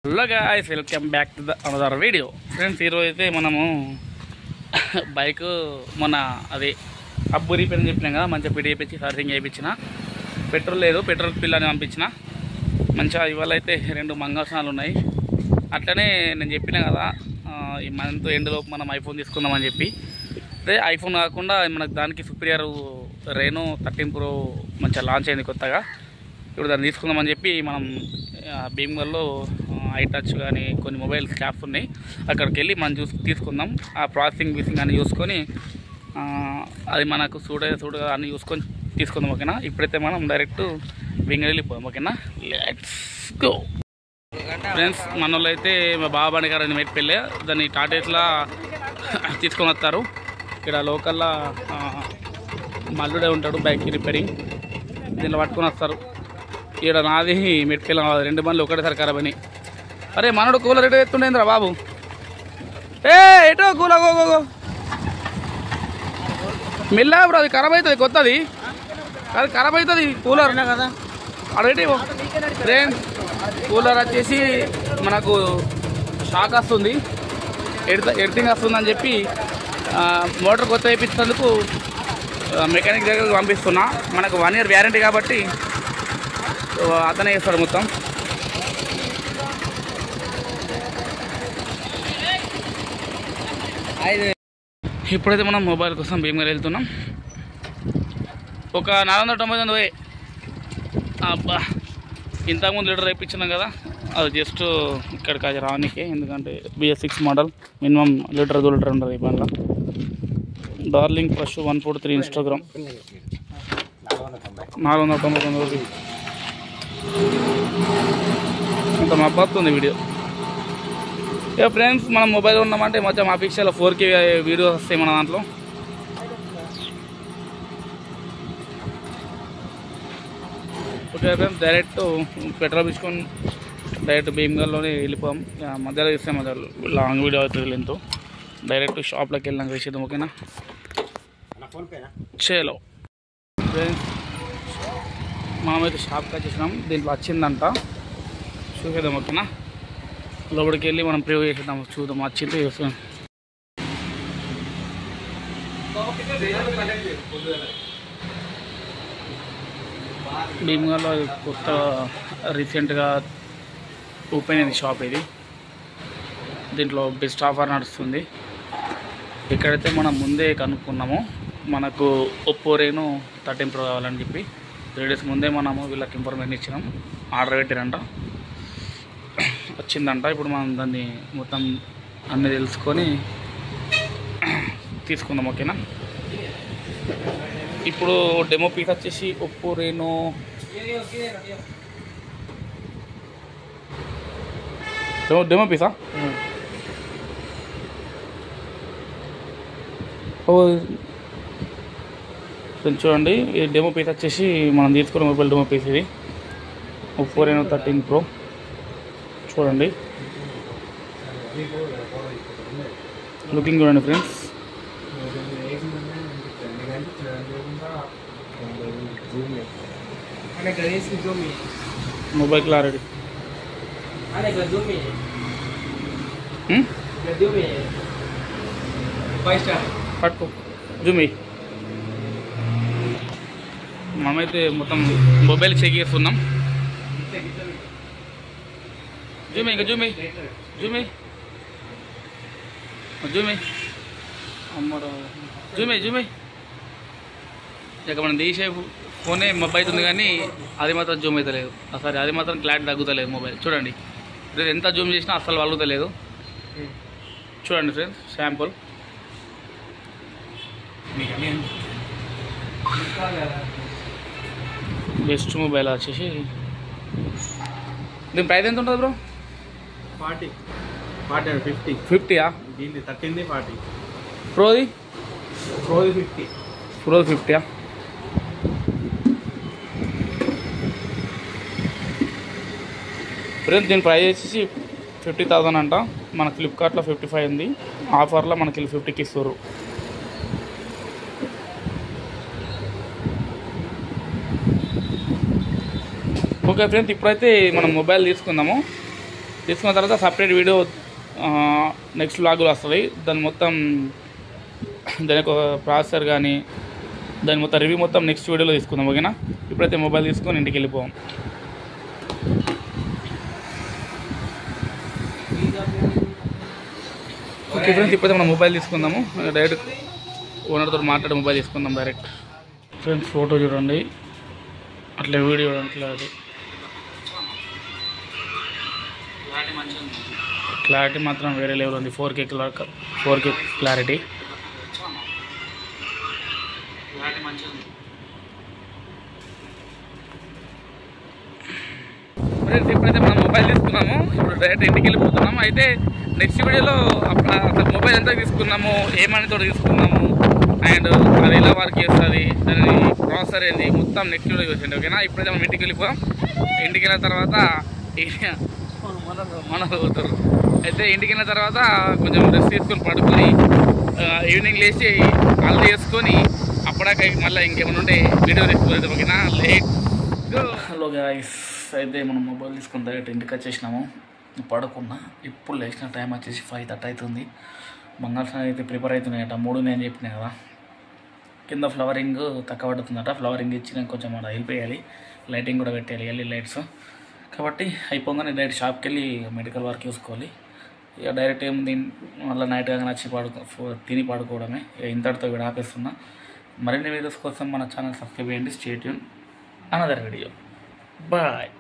Hello guys, welcome back to the another video. Friends, ఈరోజు అయితే మనము బైక్ మొన్న అది అబ్బు రిపేర్ అని చెప్పినాం కదా, మంచిగా పిడి వేయించి సర్వీసింగ్ చేయించిన. పెట్రోల్ లేదు, పెట్రోల్ పిల్లని పంపించిన. మంచిగా ఇవాళ అయితే 2 మంగళస్నానాలు ఉన్నాయి. అట్లనే నేను చెప్పినా కదా, ఈ మంత్ ఎండ్లోపు మనం ఐఫోన్ తీసుకుందామని చెప్పి. అదే ఐఫోన్ కాకుండా మనకు దానికి సుపీరియర్ రెనో 13 Pro మంచిగా లాంచ్ అయింది కొత్తగా. ఇప్పుడు దాన్ని తీసుకుందామని చెప్పి మనం భీమ్గల్లో ఐటచ్ కానీ కొన్ని మొబైల్ షాప్స్ ఉన్నాయి, అక్కడికి వెళ్ళి మనం తీసుకుందాం. ఆ ప్రాసెసింగ్ బీసింగ్ అని చూసుకొని అది మనకు సూడగా అన్ని చూసుకొని తీసుకుందాం. ఓకేనా? ఇప్పుడైతే మనం డైరెక్ట్ భీమ్గల్ వెళ్ళిపోదాం. ఓకేనా? Let's go. ఫ్రెండ్స్, మన వాళ్ళు అయితే మా బాబాని గారిని మెట్టిపెళ్ళే దాన్ని టాటేస్లా తీసుకొని వస్తారు. ఇక్కడ లోకల్లో మల్లుడే ఉంటాడు, బైక్ రిపేరింగ్, దీనిలో పట్టుకొని వస్తారు. ఇక్కడ నాది మెట్టికెళ్ళ 2 బండ్లు ఒకటేసారి ఖరాబ్ అని. అరే మనోడు కూలర్ ఎటో ఎత్తుండేంద్రా బాబు, ఎటో కూలర్ గో మెల్లా బ్రో, అది ఖరాబ్ అవుతుంది. కొత్తది అది ఖరాబ్ అవుతుంది కూలర్ కదా. అడగటి ఫ్రెండ్స్, కూలర్ వచ్చేసి మనకు షాక్ వస్తుంది, ఎర్తింగ్ వస్తుందని చెప్పి మోటార్ కొత్త వేయించినందుకు మెకానిక్ దగ్గరకు పంపిస్తున్నా. మనకు 1 year వ్యారంటీ కాబట్టి అతనే చేస్తాడు మొత్తం. ఇప్పుడైతే మనం మొబైల్ కోసం భీమ్గల్ వెళ్తున్నాం. ఒక 499 అబ్బా, ఇంతకుముందు లీటర్ వేయించినాం కదా, అది జస్ట్ ఇక్కడికి అది రానికే. ఎందుకంటే BS6 model, minimum 1 litre 2 litre ఉంటుంది ఈ బండ్లో. Darling fresh 143 Instagram 499 rupees. ఇంత మబ్బతుంది వీడియో. ఇక ఫ్రెండ్స్, మనం మొబైల్ ఉన్నామంటే మొత్తం అఫీషియల్ 4K వీడియోస్ వస్తాయి మన దాంట్లో. ఓకే ఫ్రెండ్స్, డైరెక్ట్ పెట్రోల్ తీసుకొని డైరెక్ట్ భీమ్గల్లోనే వెళ్ళిపోయాం. మధ్యలో ఇస్తే మధ్యలో లాంగ్ వీడియో అవుతుంది లెంత్. డైరెక్ట్ షాప్లోకి వెళ్ళాక వేసేద్దాం. ఓకేనా? చేలో ఫ్రెండ్స్, మనమైతే షాప్కి వచ్చేసినాం. దీంట్లో వచ్చిందంట, చూసేద్దాం. ఓకేనా? లోపలికి వెళ్ళి మనం ప్రివ్యూ చేసేద్దాం, చూద్దాం వచ్చిందో చేస్తాం. భీమ్గల్లో కొత్త రీసెంట్గా ఓపెన్ అయింది షాప్ ఇది. దీంట్లో బెస్ట్ ఆఫర్ నడుస్తుంది. ఇక్కడైతే మనం ముందే కనుక్కున్నాము, మనకు ఒప్పో రెనో 13 Pro కావాలని చెప్పి 3 days ముందే మనము వీళ్ళకి ఇన్ఫర్మేషన్ ఇచ్చినాం. ఆర్డర్ పెట్టిరంట, వచ్చిందంట. ఇప్పుడు మనం దాన్ని మొత్తం అన్నీ తెలుసుకొని తీసుకుందాం. ఓకేనా? ఇప్పుడు డెమో పీస్ వచ్చేసి ఒప్పో రెనో డెమో పీసా చూడండి. ఈ డెమో పీస్ వచ్చేసి మనం తీసుకున్న మొబైల్ డెమో పీస్ ఇది, ఒప్పో రెనో 13 Pro. చూడండి, లుకింగ్ చూడండి ఫ్రెండ్స్. మొబైల్ క్లారిటీ పట్టుకో, జూమి. మనమైతే మొత్తం మొబైల్ చెక్ చేస్తున్నాం. జూమి, ఇంకా జూమి జూమి జూమి అమ్మరా, జూమి జూమి. ఇక మనం తీసే ఫోనే మొబైల్ అవుతుంది కానీ అది మాత్రం జూమ్ అవుతలేదు. సరే, అది మాత్రం క్లారిటీ తగ్గుతలేదు మొబైల్. చూడండి, ఎంత జూమ్ చేసినా అస్సలు వలుగుతలేదు. చూడండి ఫ్రెండ్స్, శాంపుల్. బెస్ట్ మొబైల్ వచ్చేసి దీని ప్రైస్ ఎంత ఉంటుంది బ్రో? 40 50 50యా? దీన్ని 13 40. ప్రోది 50. ప్రోది 50యా? ఫ్రెండ్స్, దీని ప్రైస్ వచ్చేసి 50,000 అంట. మన ఫ్లిప్కార్ట్లో 55 ఉంది. ఆఫర్లో మనకి 50కి ఇస్తారు. ఓకే ఫ్రెండ్స్, ఇప్పుడైతే మనం మొబైల్ తీసుకుందాము. తీసుకున్న తర్వాత సపరేట్ వీడియో నెక్స్ట్ వ్లాగ్లో వస్తుంది. దాని మొత్తం దాని యొక్క ప్రాసెసర్ కానీ దాని మొత్తం రివ్యూ మొత్తం నెక్స్ట్ వీడియోలో తీసుకుందాం. ఓకేనా? ఇప్పుడైతే మొబైల్ తీసుకొని ఇంటికి వెళ్ళిపోయాం. ఓకే ఫ్రెండ్స్, ఇప్పుడైతే మనం మొబైల్ తీసుకుందాము. డైరెక్ట్ ఓనర్తో మాట్లాడి మొబైల్ తీసుకుందాం డైరెక్ట్. ఫ్రెండ్స్ ఫోటో చూడండి, అట్లా వీడియో చూడండి. క్లారిటీ మాత్రం వేరే లెవెల్ ఉంది. 4K clarity. ఫ్రెండ్స్ ఇప్పుడైతే మనం మొబైల్ తీసుకున్నాము. ఇప్పుడు డైరెక్ట్ ఇంటికి వెళ్ళిపోతున్నాము. అయితే నెక్స్ట్ వీడియోలో అసలు మొబైల్ ఎంత తీసుకున్నాము, ఏ మనీతో తీసుకున్నాము, అండ్ అది ఎలా వర్క్ చేస్తుంది, దాని ప్రాసెసర్ ఏంది, మొత్తం నెక్స్ట్ వీడియో చూసండి. ఓకేనా? ఇప్పుడైతే మనం ఇంటికి వెళ్ళిపోయాం. ఇంటికి వెళ్ళిన తర్వాత మన పోతారు. అయితే ఇంటికి వెళ్ళిన తర్వాత కొంచెం రెస్ట్ తీసుకొని పడుకొని ఈవినింగ్ లేచి కాల్ చేసుకొని అప్పటికే మళ్ళీ ఇంకేమైనా ఉంటే వీడియో తీసుకోలేదు. ఓకేనా? లేట్. హలో గాయ్స్, అయితే మనం మొబైల్ తీసుకుని డైరెక్ట్ ఇంటికి వచ్చేసినాము. పడుకున్నా. ఇప్పుడు లేచిన టైం వచ్చేసి 5:30 అవుతుంది. మంగళస్నానం అయితే ప్రిపేర్ అవుతున్నాయట. 3 నేను చెప్పినా కదా. కింద ఫ్లవరింగ్ తక్కువ పడుతుందట. ఫ్లవరింగ్ ఇచ్చి నేను కొంచెం అలా హెల్ప్ చేయాలి. లైటింగ్ కూడా పెట్టాలి, ఎల్ఈడి లైట్స్. కాబట్టి అయిపోగానే డైరెక్ట్ షాప్కి వెళ్ళి మెడికల్ వర్క్ చూసుకోవాలి. ఇక డైరెక్ట్ ఏముంది, మళ్ళీ నైట్ కానీ వచ్చి తిని పడుకోవడమే. ఇక ఇంతటితో కూడా ఆపేస్తున్నా. మరిన్ని వీడియోస్ కోసం మన ఛానల్ సబ్స్క్రైబ్ చేయండి. Stay tune another video. Bye.